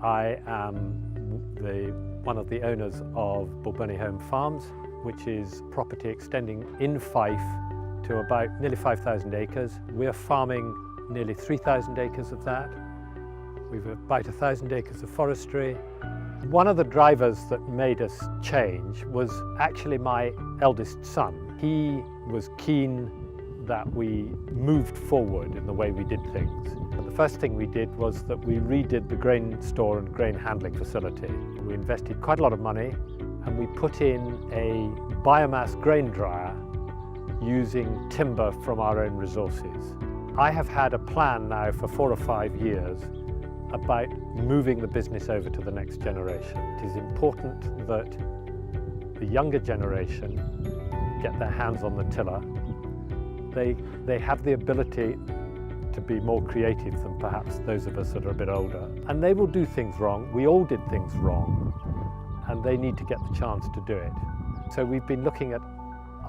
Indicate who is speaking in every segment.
Speaker 1: I am one of the owners of Balbirnie Home Farms, which is property extending in Fife to about nearly 5,000 acres. We're farming nearly 3,000 acres of that. We've about 1,000 acres of forestry. One of the drivers that made us change was actually my eldest son. He was keen that we moved forward in the way we did things. And the first thing we did was that we redid the grain store and grain handling facility. We invested quite a lot of money and we put in a biomass grain dryer using timber from our own resources. I have had a plan now for 4 or 5 years about moving the business over to the next generation. It is important that the younger generation get their hands on the tiller. They have the ability to be more creative than perhaps those of us that are a bit older. And they will do things wrong. We all did things wrong, and they need to get the chance to do it. So we've been looking at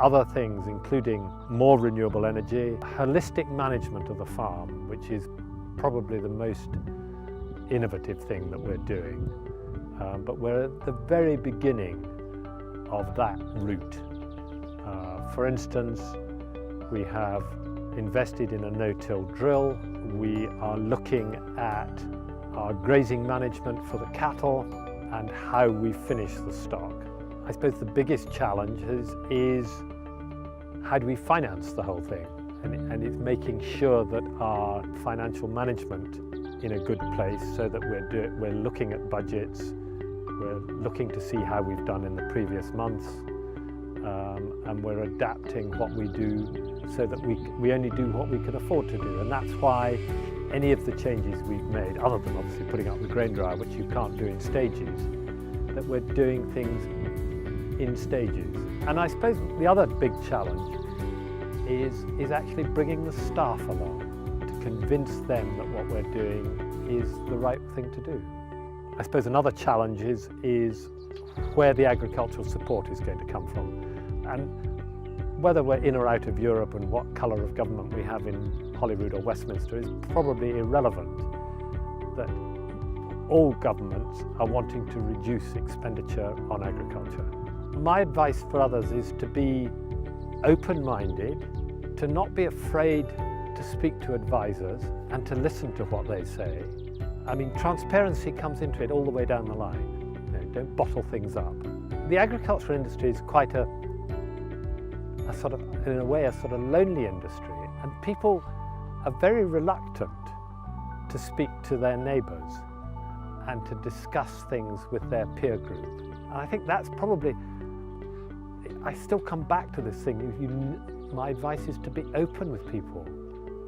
Speaker 1: other things, including more renewable energy, holistic management of the farm, which is probably the most innovative thing that we're doing. But we're at the very beginning of that route. For instance, we have invested in a no-till drill. We are looking at our grazing management for the cattle and how we finish the stock. I suppose the biggest challenge is how do we finance the whole thing? And it's making sure that our financial management in a good place so that we're looking at budgets, we're looking to see how we've done in the previous months, and we're adapting what we do so that we only do what we can afford to do. And that's why any of the changes we've made, other than obviously putting up the grain dryer, which you can't do in stages, that we're doing things in stages. And I suppose the other big challenge is actually bringing the staff along to convince them that what we're doing is the right thing to do. I suppose another challenge is where the agricultural support is going to come from. And whether we're in or out of Europe and what colour of government we have in Holyrood or Westminster is probably irrelevant. That all governments are wanting to reduce expenditure on agriculture. My advice for others is to be open-minded, to not be afraid to speak to advisors and to listen to what they say. I mean, transparency comes into it all the way down the line. You know, don't bottle things up. The agricultural industry is quite a sort of, in a way, a sort of lonely industry, and people are very reluctant to speak to their neighbours and to discuss things with their peer group. And I think that's probably, I still come back to this thing, my advice is to be open with people.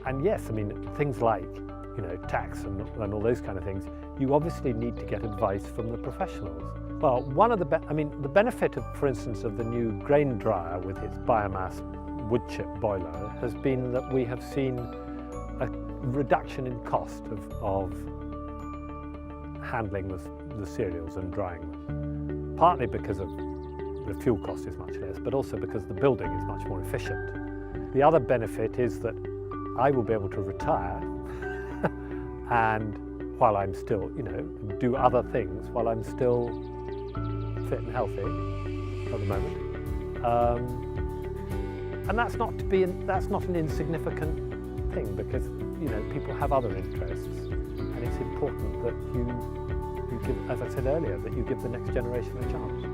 Speaker 1: And yes, I mean, things like, you know, tax and all those kind of things, you obviously need to get advice from the professionals. Well, one of the benefit of, for instance, of the new grain dryer with its biomass wood chip boiler has been that we have seen a reduction in cost of handling the cereals and drying them. Partly because of the fuel cost is much less, but also because the building is much more efficient. The other benefit is that I will be able to retire and while I'm still, you know, do other things while I'm still fit and healthy at the moment. And that's not an insignificant thing, because, you know, people have other interests, and it's important that you give, as I said earlier, that you give the next generation a chance.